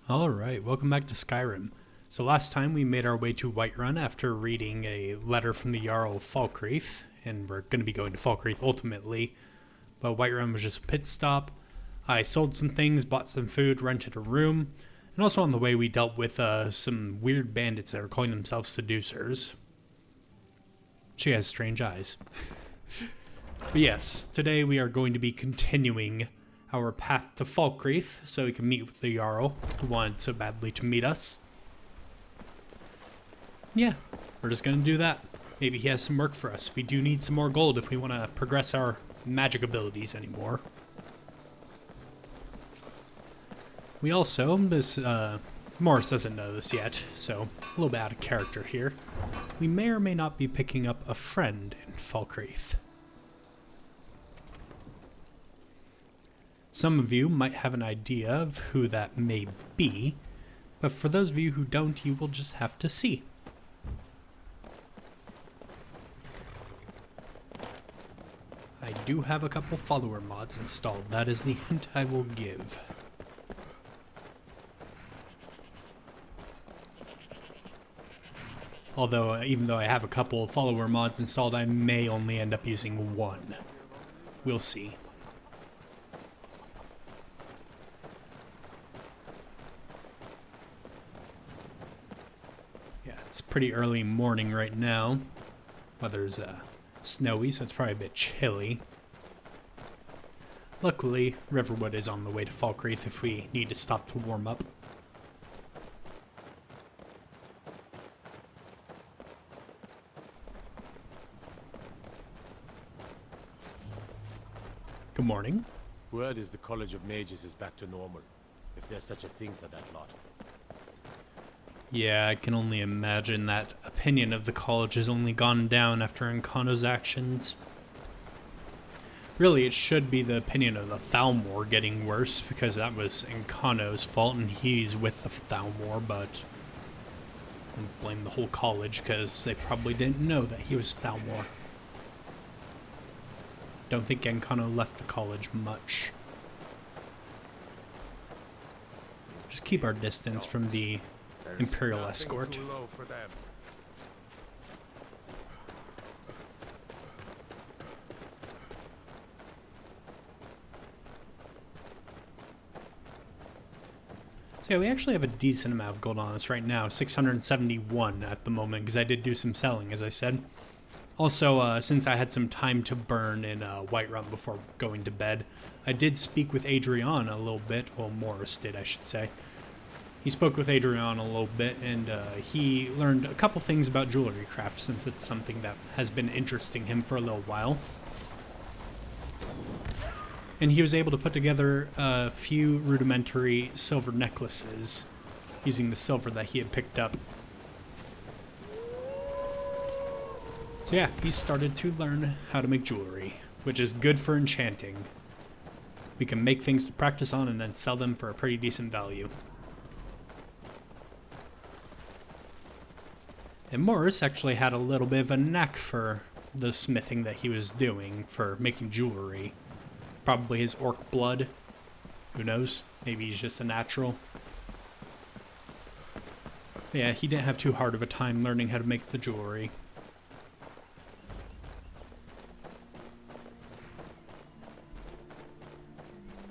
Alright, welcome back to Skyrim. So last time we made our way to Whiterun after reading a letter from the Jarl of Falkreath, and we're going to be going to Falkreath ultimately, but Whiterun was just a pit stop. I sold some things, bought some food, rented a room, and also on the way we dealt with some weird bandits that were calling themselves seducers. She has strange eyes. But yes, today we are going to be continuing our path to Falkreath so we can meet with the Jarl who wanted so badly to meet us. Yeah, we're just gonna do that. Maybe he has some work for us. We do need some more gold if we want to progress our magic abilities anymore. We also, Morris doesn't know this yet, so a little bit out of character here. We may or may not be picking up a friend in Falkreath. Some of you might have an idea of who that may be, but for those of you who don't, you will just have to see. I do have a couple follower mods installed. That is the hint I will give. Although, even though I have a couple follower mods installed, I may only end up using one. We'll see. It's pretty early morning right now. Weather's snowy, so it's probably a bit chilly. Luckily, Riverwood is on the way to Falkreath if we need to stop to warm up. Good morning. Word is the College of Mages is back to normal, if there's such a thing for that lot. Yeah, I can only imagine that opinion of the college has only gone down after Encano's actions. Really, it should be the opinion of the Thalmor getting worse, because that was Encano's fault and he's with the Thalmor, but I don't blame the whole college because they probably didn't know that he was Thalmor. Don't think Encano left the college much. Just keep our distance from the Imperial escort. So yeah, we actually have a decent amount of gold on us right now, 671 at the moment, because I did do some selling, as I said. Also, since I had some time to burn in Whiterun before going to bed, I did speak with Adrian a little bit. Well, Morris did, I should say. He spoke with Adrian a little bit, and he learned a couple things about jewelry craft, since it's something that has been interesting him for a little while. And he was able to put together a few rudimentary silver necklaces using the silver that he had picked up. So yeah, he started to learn how to make jewelry, which is good for enchanting. We can make things to practice on and then sell them for a pretty decent value. And Morris actually had a little bit of a knack for the smithing that he was doing for making jewelry. Probably his orc blood. Who knows? Maybe he's just a natural. But yeah, he didn't have too hard of a time learning how to make the jewelry.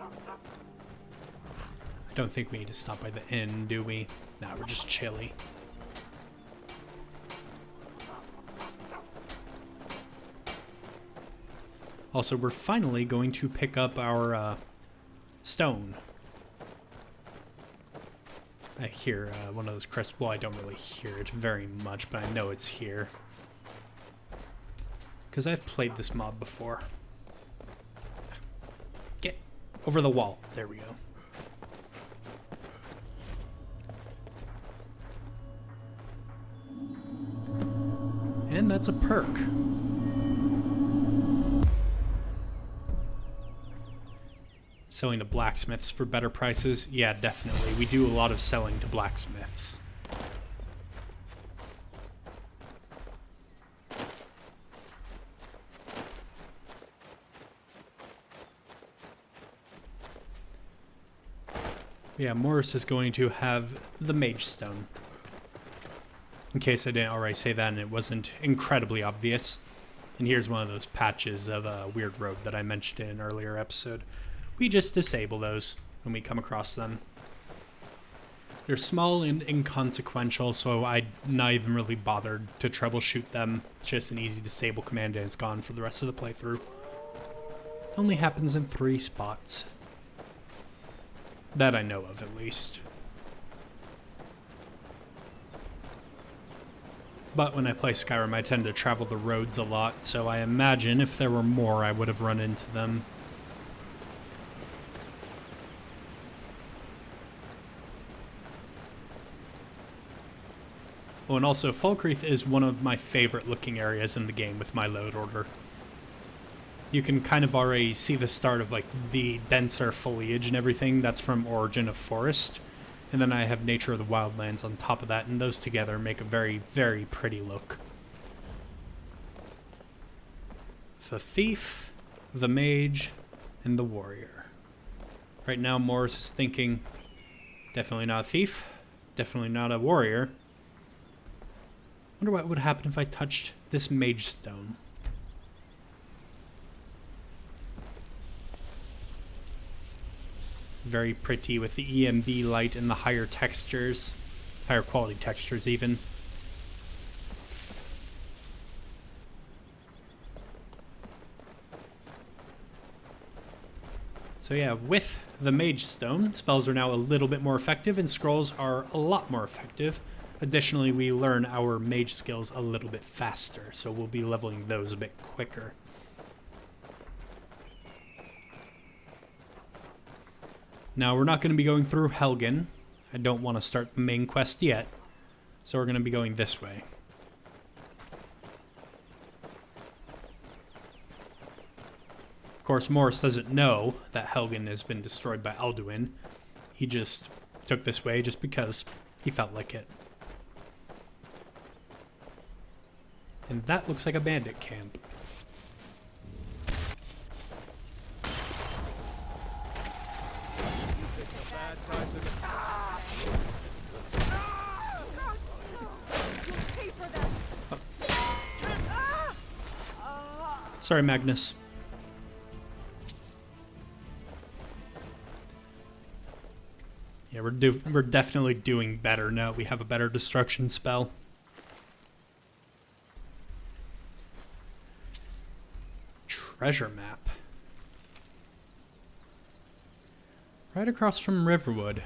I don't think we need to stop by the inn, do we? Nah, we're just chilly. Also, we're finally going to pick up our stone. I hear one of those crests. Well, I don't really hear it very much, but I know it's here. Because I've played this mob before. Get over the wall. There we go. And that's a perk. Selling to blacksmiths for better prices? Yeah, definitely. We do a lot of selling to blacksmiths. Yeah, Morris is going to have the Mage Stone. In case I didn't already say that and it wasn't incredibly obvious. And here's one of those patches of a weird road that I mentioned in an earlier episode. We just disable those when we come across them. They're small and inconsequential, so I'd not even really bothered to troubleshoot them. It's just an easy disable command and it's gone for the rest of the playthrough. Only happens in 3 spots. That I know of, at least. But when I play Skyrim, I tend to travel the roads a lot, so I imagine if there were more, I would have run into them. Oh, and also, Falkreath is one of my favorite looking areas in the game with my load order. You can kind of already see the start of like the denser foliage and everything. That's from Origin of Forest. And then I have Nature of the Wildlands on top of that, and those together make a very, very pretty look. The Thief, the Mage, and the Warrior. Right now Morris is thinking, definitely not a Thief, definitely not a Warrior. Wonder what would happen if I touched this Mage Stone. Very pretty with the EMB light and the higher textures, higher quality textures even. So yeah, with the Mage Stone, spells are now a little bit more effective and scrolls are a lot more effective. Additionally, we learn our mage skills a little bit faster, so we'll be leveling those a bit quicker. Now, we're not going to be going through Helgen. I don't want to start the main quest yet, so we're going to be going this way. Of course, Morris doesn't know that Helgen has been destroyed by Alduin. He just took this way just because he felt like it. And that looks like a bandit camp. Sorry, Magnus. Yeah, we're definitely doing better now. We have a better destruction spell. Treasure map. Right across from Riverwood.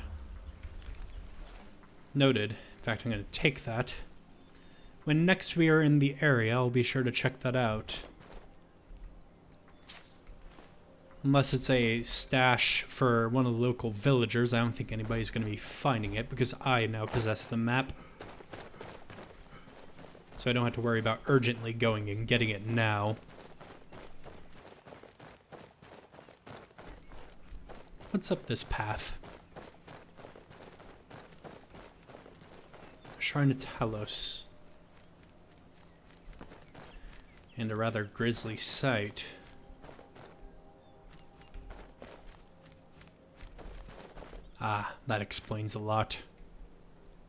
Noted. In fact, I'm going to take that. When next we are in the area, I'll be sure to check that out. Unless it's a stash for one of the local villagers, I don't think anybody's going to be finding it because I now possess the map. So I don't have to worry about urgently going and getting it now. What's up this path? Shrine of Talos. And a rather grisly sight. Ah, that explains a lot.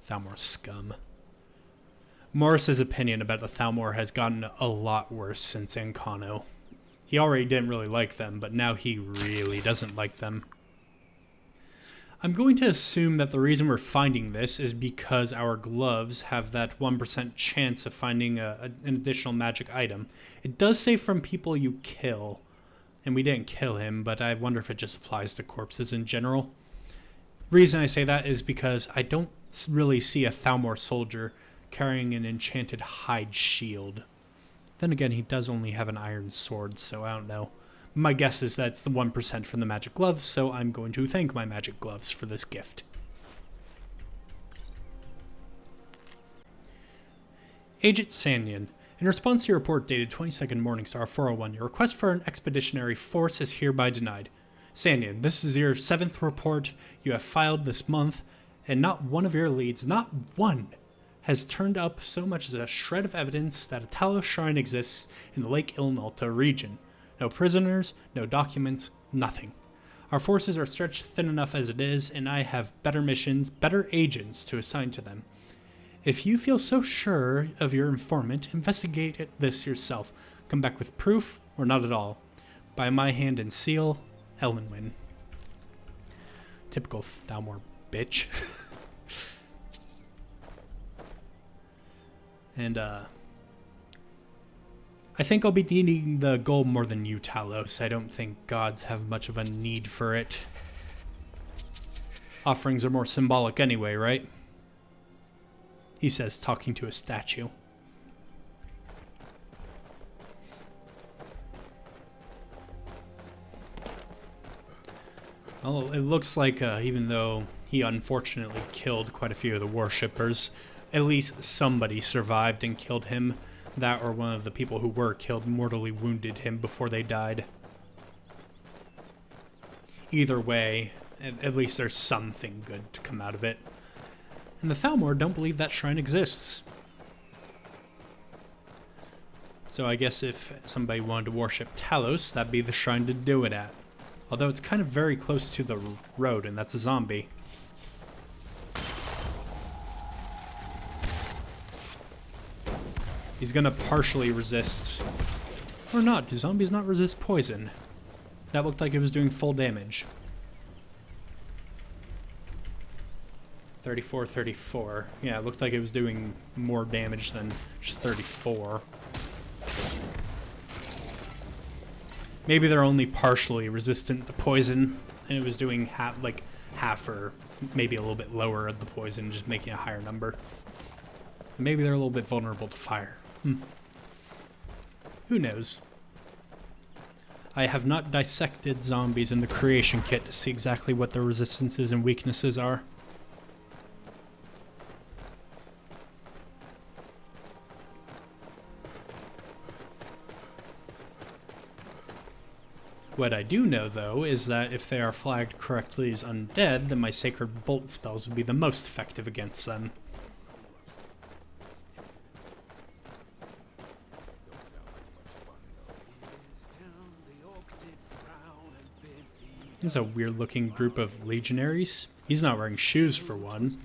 Thalmor scum. Morris's opinion about the Thalmor has gotten a lot worse since Ancano. He already didn't really like them, but now he really doesn't like them. I'm going to assume that the reason we're finding this is because our gloves have that 1% chance of finding an additional magic item. It does say from people you kill, and we didn't kill him, but I wonder if it just applies to corpses in general. Reason I say that is because I don't really see a Thalmor soldier carrying an enchanted hide shield. Then again, he does only have an iron sword, so I don't know. My guess is that's the 1% from the magic gloves, so I'm going to thank my magic gloves for this gift. Agent Sanyan, in response to your report dated 22nd Morningstar 401, your request for an expeditionary force is hereby denied. Sanyan, this is your 7th report you have filed this month, and not one of your leads, not one, has turned up so much as a shred of evidence that a Talos shrine exists in the Lake Ilnalta region. No prisoners, no documents, nothing. Our forces are stretched thin enough as it is, and I have better missions, better agents to assign to them. If you feel so sure of your informant, investigate this yourself. Come back with proof, or not at all. By my hand and seal, Ellenwyn. Typical Thalmor bitch. And, I think I'll be needing the gold more than you, Talos. I don't think gods have much of a need for it. Offerings are more symbolic anyway, right? He says, talking to a statue. Well, it looks like even though he unfortunately killed quite a few of the worshippers, at least somebody survived and killed him. That or one of the people who were killed mortally wounded him before they died. Either way, at least there's something good to come out of it. And the Thalmor don't believe that shrine exists. So I guess if somebody wanted to worship Talos, that'd be the shrine to do it at. Although it's kind of very close to the road, and that's a zombie. He's gonna partially resist. Or not. Do zombies not resist poison? That looked like it was doing full damage. 34, 34. Yeah, it looked like it was doing more damage than just 34. Maybe they're only partially resistant to poison, and it was doing half or maybe a little bit lower of the poison, just making a higher number. Maybe they're a little bit vulnerable to fire. Who knows? I have not dissected zombies in the creation kit to see exactly what their resistances and weaknesses are. What I do know, though, is that if they are flagged correctly as undead, then my Sacred Bolt spells would be the most effective against them. There's a weird-looking group of legionaries. He's not wearing shoes, for one.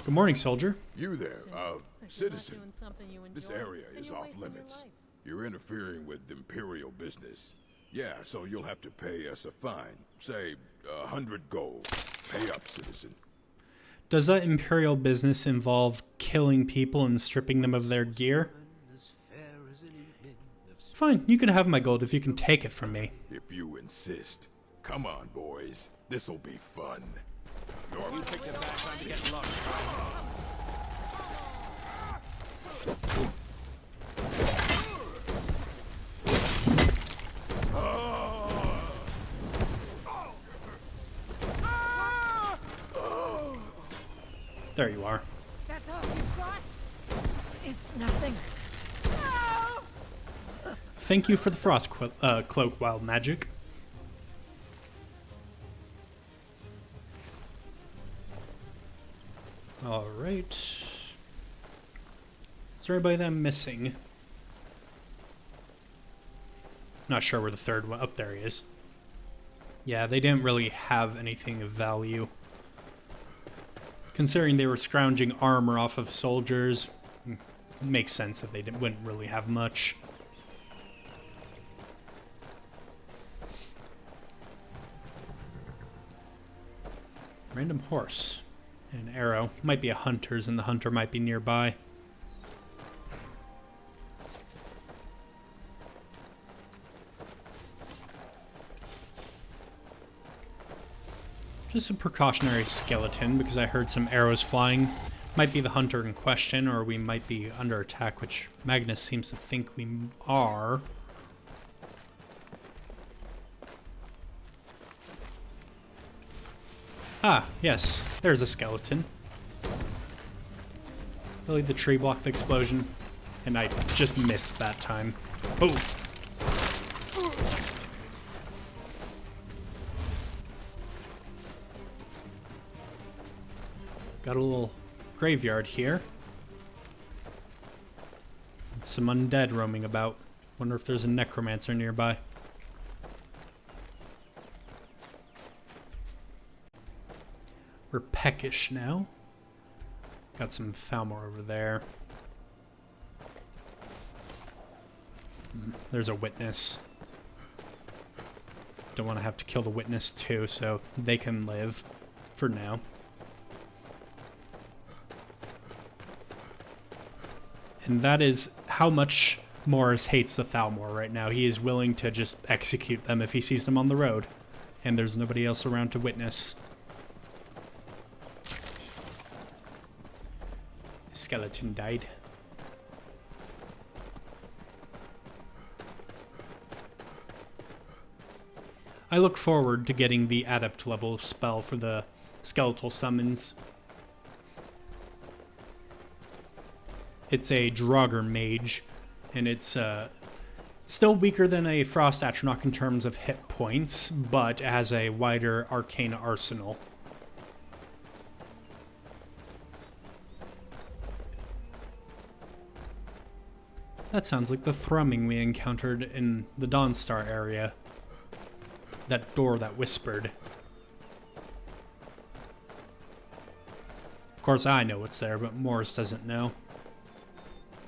Good morning, soldier. You there, citizen. This area is off limits. You're interfering with imperial business. Yeah, so you'll have to pay us a fine. Say, 100 gold. Pay up, citizen. Does that imperial business involve killing people and stripping them of their gear? Fine, you can have my gold if you can take it from me. If you insist. Come on, boys. This'll be fun. You picked a bad time to get lost. There you are. That's all you've got? It's nothing. Thank you for the frost cloak, wild magic. Alright. Is there anybody that I'm missing? Not sure where the third one... Up there he is. Yeah, they didn't really have anything of value. Considering they were scrounging armor off of soldiers, it makes sense that they wouldn't really have much. Random horse. An arrow. Might be a hunter's, and the hunter might be nearby. Just a precautionary skeleton, because I heard some arrows flying. Might be the hunter in question, or we might be under attack, which Magnus seems to think we are. Ah, yes, there's a skeleton. Really, the tree blocked the explosion, and I just missed that time. Oh! Got a little graveyard here. And some undead roaming about. Wonder if there's a necromancer nearby. We're peckish now. Got some Thalmor over there. There's a witness. Don't want to have to kill the witness too, so they can live for now. And that is how much Morris hates the Thalmor right now. He is willing to just execute them if he sees them on the road. And there's nobody else around to witness. Skeleton died. I look forward to getting the adept level spell for the skeletal summons. It's a Draugr mage, and it's still weaker than a Frost Atronach in terms of hit points, but it has a wider arcane arsenal. That sounds like the thrumming we encountered in the Dawnstar area. That door that whispered. Of course I know what's there, but Morris doesn't know.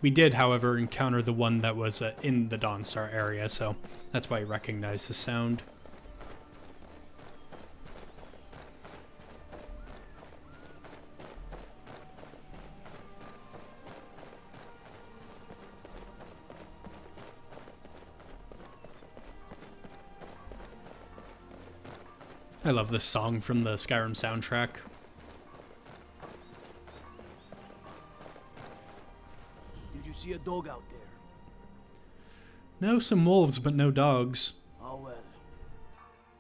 We did, however, encounter the one that was in the Dawnstar area, so that's why he recognized the sound. I love this song from the Skyrim soundtrack. Did you see a dog out there? No, some wolves, but no dogs. Oh well.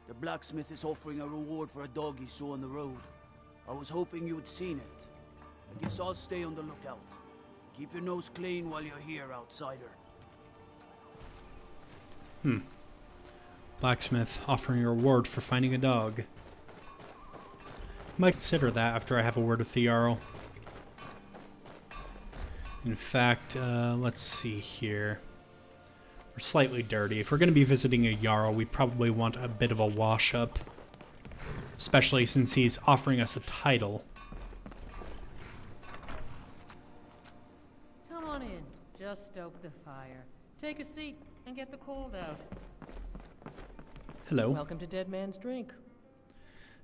The blacksmith is offering a reward for a dog he saw on the road. I was hoping you had seen it. I guess I'll stay on the lookout. Keep your nose clean while you're here, outsider. Blacksmith offering a reward for finding a dog. Might consider that after I have a word with the Jarl. In fact, let's see here. We're slightly dirty. If we're going to be visiting a Jarl, we probably want a bit of a wash-up. Especially since he's offering us a title. Come on in. Just stoke the fire. Take a seat and get the cold out. Hello. Welcome to Dead Man's Drink.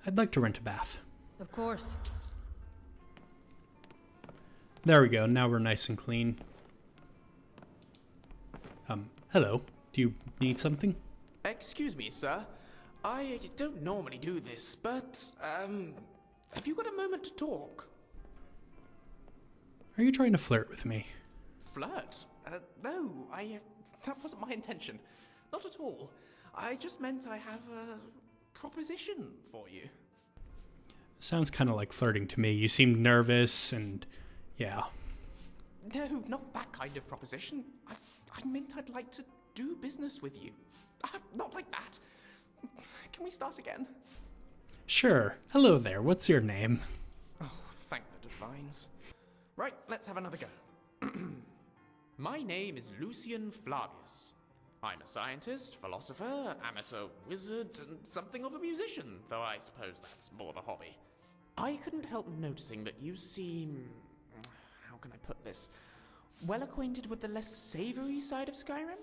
I'd like to rent a bath. Of course. There we go. Now we're nice and clean. Hello. Do you need something? Excuse me, sir. I don't normally do this, but, have you got a moment to talk? Are you trying to flirt with me? Flirt? No, that wasn't my intention. Not at all. I just meant I have a proposition for you. Sounds kind of like flirting to me. You seem nervous and... yeah. No, not that kind of proposition. I meant I'd like to do business with you. Not like that. Can we start again? Sure. Hello there. What's your name? Oh, thank the divines. Right, let's have another go. My name is Lucian Flavius. I'm a scientist, philosopher, amateur wizard, and something of a musician, though I suppose that's more of a hobby. I couldn't help noticing that you seem... how can I put this? Well acquainted with the less savory side of Skyrim?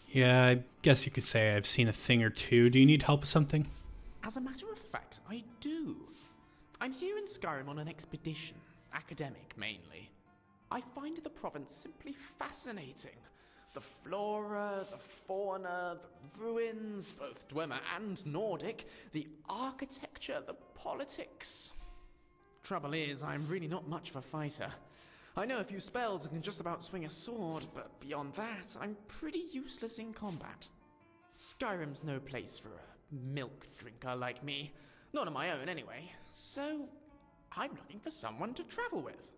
Yeah, I guess you could say I've seen a thing or two. Do you need help with something? As a matter of fact, I do. I'm here in Skyrim on an expedition, academic mainly. I find the province simply fascinating. The flora, the fauna, the ruins, both Dwemer and Nordic, the architecture, the politics. Trouble is, I'm really not much of a fighter. I know a few spells and can just about swing a sword, but beyond that, I'm pretty useless in combat. Skyrim's no place for a milk drinker like me. Not on my own, anyway. So, I'm looking for someone to travel with.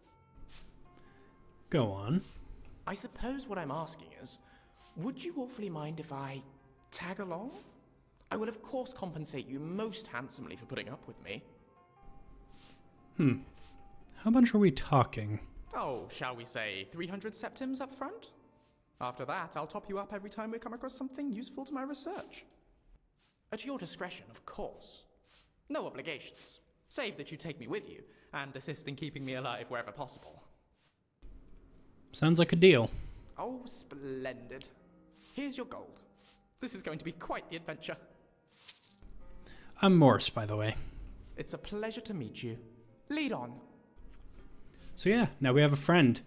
Go on. I suppose what I'm asking is, would you awfully mind if I tag along? I will of course compensate you most handsomely for putting up with me. How much are we talking? Oh, shall we say 300 septims up front? After that, I'll top you up every time we come across something useful to my research. At your discretion, of course. No obligations. Save that you take me with you, and assist in keeping me alive wherever possible. Sounds like a deal. Oh, splendid. Here's your gold. This is going to be quite the adventure. I'm Morris, by the way. It's a pleasure to meet you. Lead on. So yeah, now we have a friend.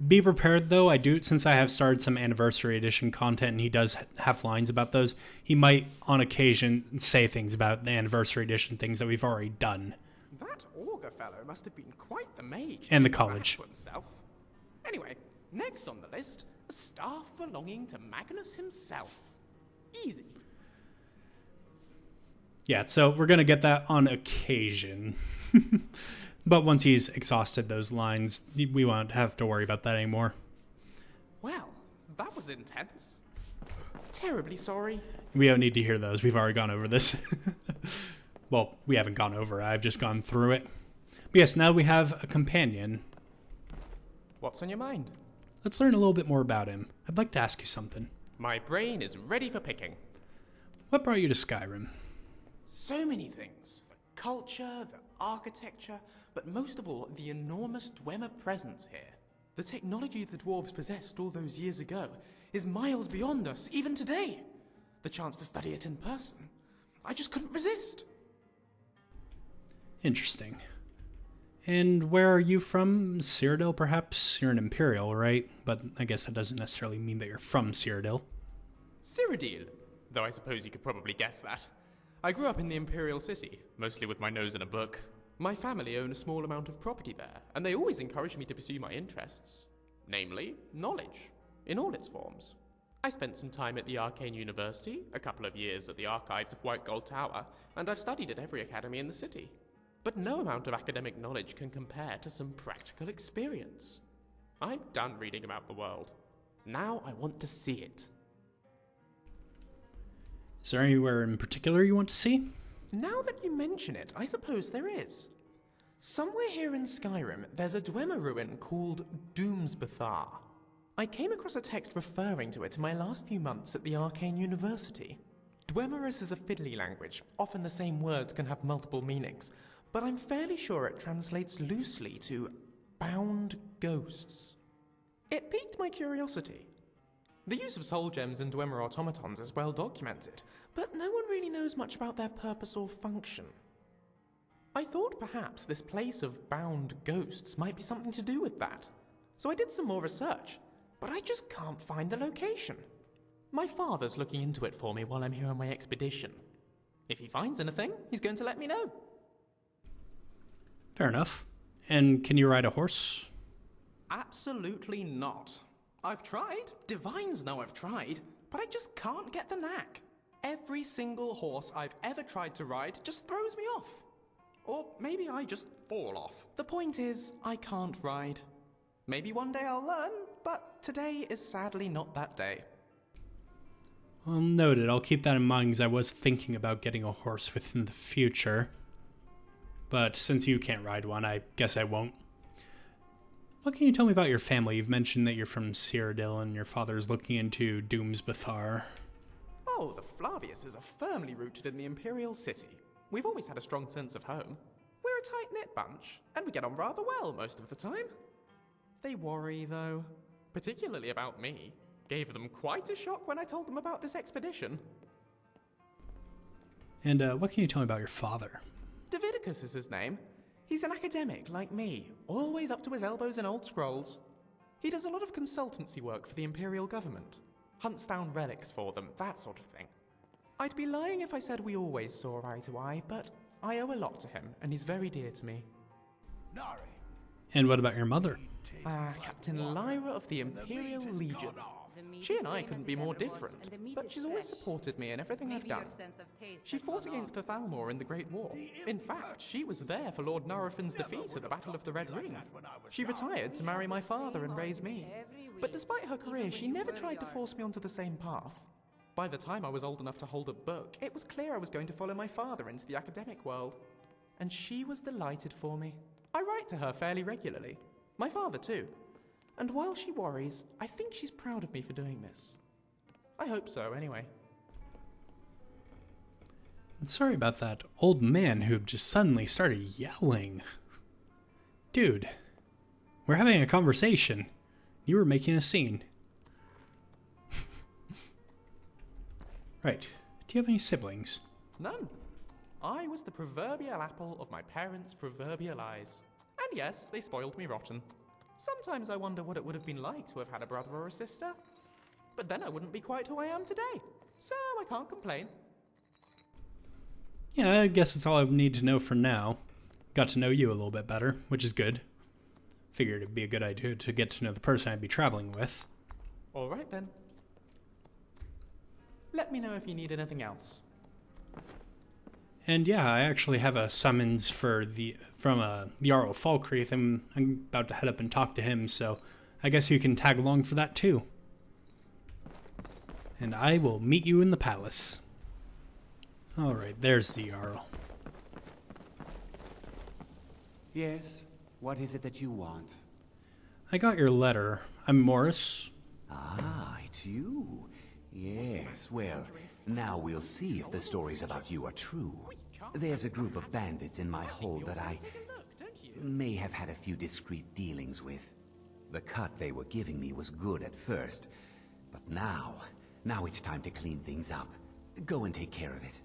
Be prepared though, since I have started some Anniversary Edition content and he does have lines about those, he might on occasion say things about the Anniversary Edition things that we've already done. That augur fellow must have been quite the mage. And the to college. Himself. Anyway, next on the list, a staff belonging to Magnus himself. Easy. Yeah, so we're going to get that on occasion. But once he's exhausted those lines, we won't have to worry about that anymore. Well, that was intense. Terribly sorry. We don't need to hear those. We've already gone over this. Well, we haven't gone over it. I've just gone through it. But yes, now we have a companion. What's on your mind? Let's learn a little bit more about him. I'd like to ask you something. My brain is ready for picking. What brought you to Skyrim? So many things. The culture, the architecture, but most of all, the enormous Dwemer presence here. The technology the dwarves possessed all those years ago is miles beyond us, even today. The chance to study it in person, I just couldn't resist. Interesting. And where are you from? Cyrodiil, perhaps? You're an Imperial, right? But I guess that doesn't necessarily mean that you're from Cyrodiil. Cyrodiil, though I suppose you could probably guess that. I grew up in the Imperial City, mostly with my nose in a book. My family own a small amount of property there, and they always encouraged me to pursue my interests. Namely, knowledge, in all its forms. I spent some time at the Arcane University, a couple of years at the archives of White Gold Tower, and I've studied at every academy in the city. But no amount of academic knowledge can compare to some practical experience. I'm done reading about the world. Now I want to see it. Is there anywhere in particular you want to see? Now that you mention it, I suppose there is. Somewhere here in Skyrim, there's a Dwemer ruin called Doomsbethar. I came across a text referring to it in my last few months at the Arcane University. Dwemerus is a fiddly language. Often the same words can have multiple meanings, but I'm fairly sure it translates loosely to bound ghosts. It piqued my curiosity. The use of soul gems in Dwemer automatons is well documented, but no one really knows much about their purpose or function. I thought perhaps this place of bound ghosts might be something to do with that, so I did some more research, but I just can't find the location. My father's looking into it for me while I'm here on my expedition. If he finds anything, he's going to let me know. Fair enough. And can you ride a horse? Absolutely not. I've tried. Divines know I've tried, but I just can't get the knack. Every single horse I've ever tried to ride just throws me off. Or maybe I just fall off. The point is, I can't ride. Maybe one day I'll learn, but today is sadly not that day. Well, noted. I'll keep that in mind because I was thinking about getting a horse within the future. But since you can't ride one, I guess I won't. What can you tell me about your family? You've mentioned that you're from Cyrodiil and your father's looking into Doomsbethar. Oh, the Flaviuses are firmly rooted in the Imperial City. We've always had a strong sense of home. We're a tight-knit bunch, and we get on rather well most of the time. They worry, though, particularly about me. Gave them quite a shock when I told them about this expedition. And what can you tell me about your father? Davidicus is his name. He's an academic like me, always up to his elbows in old scrolls. He does a lot of consultancy work for the Imperial government. Hunts down relics for them, that sort of thing. I'd be lying if I said we always saw eye to eye, but I owe a lot to him, and he's very dear to me. And what about your mother? Captain Lyra of the Imperial Legion. She and I couldn't be more different, but she's always supported me in everything I've done. She fought against the Thalmor in the Great War. In fact, she was there for Lord Narafin's defeat at the Battle of the Red Ring. She retired to marry my father and raise me. But despite her career, she never tried to force me onto the same path. By the time I was old enough to hold a book, it was clear I was going to follow my father into the academic world. And she was delighted for me. I write to her fairly regularly. My father too. And while she worries, I think she's proud of me for doing this. I hope so, anyway. Sorry about that old man who just suddenly started yelling. Dude, we're having a conversation. You were making a scene. Right. Do you have any siblings? None. I was the proverbial apple of my parents' proverbial eyes. And yes, they spoiled me rotten. Sometimes I wonder what it would have been like to have had a brother or a sister. But then I wouldn't be quite who I am today. So I can't complain. Yeah, I guess that's all I need to know for now. Got to know you a little bit better, which is good. Figured it'd be a good idea to get to know the person I'd be traveling with. All right then. Let me know if you need anything else. And yeah, I actually have a summons from the Jarl of Falkreath. I'm about to head up and talk to him, so I guess you can tag along for that too. And I will meet you in the palace. Alright, there's the Jarl. Yes? What is it that you want? I got your letter. I'm Morris. Ah, it's you. Yes, well, now we'll see if the stories about you are true. There's a group of bandits in my hold that I may have had a few discreet dealings with. The cut they were giving me was good at first, but now it's time to clean things up. Go and take care of it.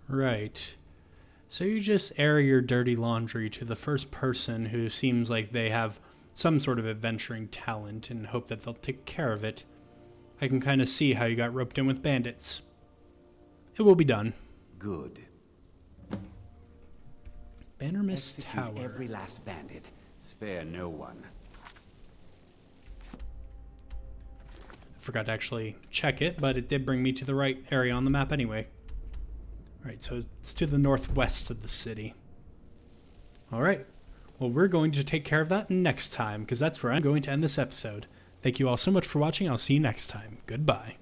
Right. So you just air your dirty laundry to the first person who seems like they have some sort of adventuring talent and hope that they'll take care of it. I can kind of see how you got roped in with bandits. It will be done. Good. Bannermist Execute Tower. every last bandit. Spare no one. Forgot to actually check it, but it did bring me to the right area on the map anyway. Alright, so it's to the northwest of the city. Alright, well we're going to take care of that next time, because that's where I'm going to end this episode. Thank you all so much for watching. I'll see you next time. Goodbye.